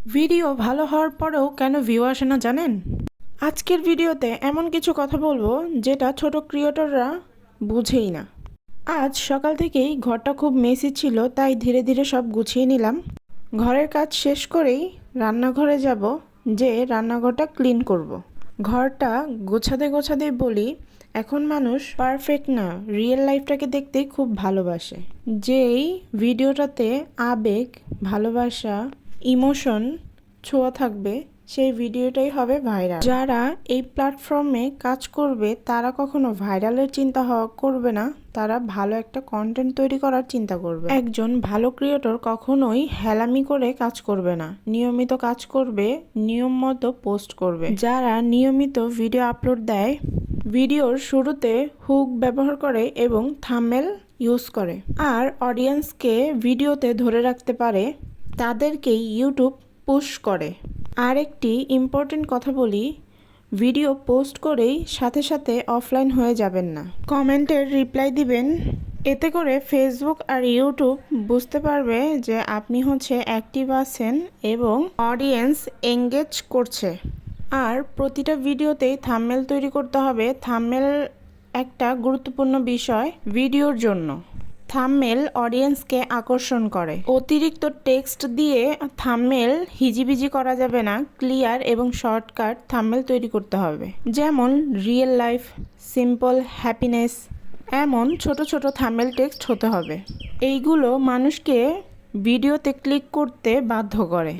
Video ভালো হওয়ার পরেও কেন ভিউ আসে না জানেন? আজকের ভিডিওতে এমন কিছু কথা বলবো যেটা ছোট ক্রিয়েটররা বুঝেই না। আজ সকাল থেকেই ঘরটা খুব মেসি ছিল, তাই ধীরে ধীরে সব গুছিয়ে নিলাম। ঘরের কাজ শেষ করেই রান্নাঘরে যাব, যে রান্নাঘরটা ক্লিন করব। ঘরটা গোছাতে গোছাতে বলি, এখন মানুষ পারফেক্ট না, রিয়েল লাইফটাকে দেখতেই খুব ভালোবাসে। যেই ভিডিওটাতে আবেগ, ভালোবাসা, ইমোশন ছোঁয়া থাকবে, সেই ভিডিওটাই হবে ভাইরাল। যারা এই প্ল্যাটফর্মে কাজ করবে তারা কখনো ভাইরালের চিন্তা করবে না, তারা ভালো একটা কন্টেন্ট তৈরি করার চিন্তা করবে। একজন ভালো ক্রিয়েটর কখনোই হেলামি করে কাজ করবে না, নিয়মিত কাজ করবে, নিয়ম মতো পোস্ট করবে। যারা নিয়মিত ভিডিও আপলোড দেয়, ভিডিওর শুরুতে হুক ব্যবহার করে এবং থাম্বনেল ইউজ করে, আর অডিয়েন্সকে ভিডিওতে ধরে রাখতে পারে, তাদেরকেই ইউটিউব পুশ করে। আর একটি ইম্পর্টেন্ট কথা বলি, ভিডিও পোস্ট করেই সাথে সাথে অফলাইন হয়ে যাবেন না, কমেন্টের রিপ্লাই দিবেন। এতে করে ফেসবুক আর ইউটিউব বুঝতে পারবে যে আপনি অ্যাক্টিভ আছেন এবং অডিয়েন্স এঙ্গেজ করছে। আর প্রতিটা ভিডিওতেই থাম্বনেল তৈরি করতে হবে। থাম্বনেল একটা গুরুত্বপূর্ণ বিষয় ভিডিওর জন্য। থাম্বনেল অডিয়েন্সকে আকর্ষণ করে। অতিরিক্ত টেক্সট দিয়ে থাম্বনেল হিজিবিজি করা যাবে না, ক্লিয়ার এবং শর্টকাট থাম্বনেল তৈরি করতে হবে। যেমন রিয়েল লাইফ, সিম্পল, হ্যাপিনেস, এমন ছোট ছোট থাম্বনেল টেক্সট হতে হবে। এইগুলো মানুষকে ভিডিওতে ক্লিক করতে বাধ্য করে।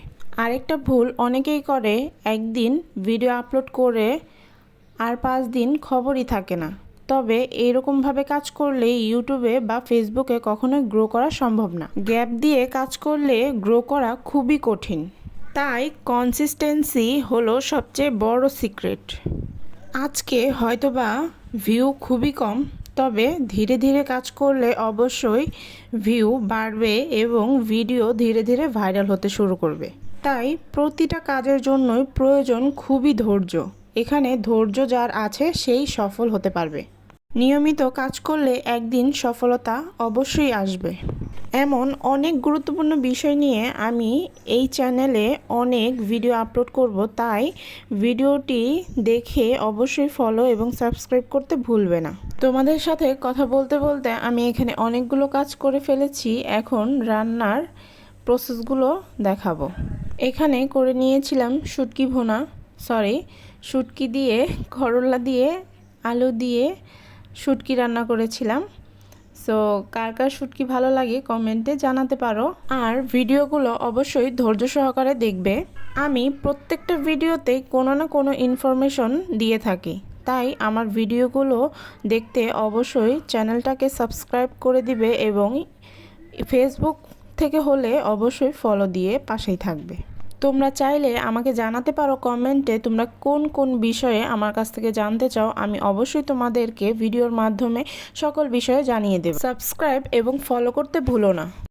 আরেকটা ভুল অনেকেই করে, একদিন ভিডিও আপলোড করে আর 5 দিন খবরই থাকে না। তবে এরকমভাবে কাজ করলে ইউটিউবে বা ফেসবুকে কখনোই গ্রো করা সম্ভব না। গ্যাপ দিয়ে কাজ করলে গ্রো করা খুবই কঠিন। তাই কনসিস্টেন্সি হলো সবচেয়ে বড় সিক্রেট। আজকে হয়তোবা ভিউ খুবই কম, তবে ধীরে ধীরে কাজ করলে অবশ্যই ভিউ বাড়বে এবং ভিডিও ধীরে ধীরে ভাইরাল হতে শুরু করবে। তাই প্রতিটা কাজের জন্যই প্রয়োজন খুবই ধৈর্য। এখানে ধৈর্য যার আছে সেই সফল হতে পারবে। নিয়মিত কাজ করলে একদিন সফলতা অবশ্যই আসবে। এমন অনেক গুরুত্বপূর্ণ বিষয় নিয়ে আমি এই চ্যানেলে অনেক ভিডিও আপলোড করব, তাই ভিডিওটি দেখে অবশ্যই ফলো এবং সাবস্ক্রাইব করতে ভুলবে না। তোমাদের সাথে কথা বলতে বলতে আমি এখানে অনেকগুলো কাজ করে ফেলেছি। এখন রান্নার প্রসেসগুলো দেখাবো। এখানে করে নিয়েছিলাম শুটকি দিয়ে, করলা দিয়ে, আলু দিয়ে শুটকি রান্না করেছিলাম। সো কার কার শুটকি ভালো লাগে কমেন্টে জানাতে পারো। আর ভিডিওগুলো অবশ্যই ধৈর্য সহকারে দেখবে। আমি প্রত্যেকটা ভিডিওতে কোনো না কোনো ইনফরমেশন দিয়ে থাকি, তাই আমার ভিডিওগুলো দেখতে অবশ্যই চ্যানেলটাকে সাবস্ক্রাইব করে দিবে এবং ফেসবুক থেকে হলে অবশ্যই ফলো দিয়ে পাশেই থাকবে। তোমরা চাইলে আমাকে জানাতে পারো কমেন্টে তোমরা কোন কোন বিষয়ে আমার কাছ থেকে জানতে চাও। আমি অবশ্যই তোমাদেরকে ভিডিওর মাধ্যমে সকল বিষয়ে জানিয়ে দেব। সাবস্ক্রাইব এবং ফলো করতে ভুলো না।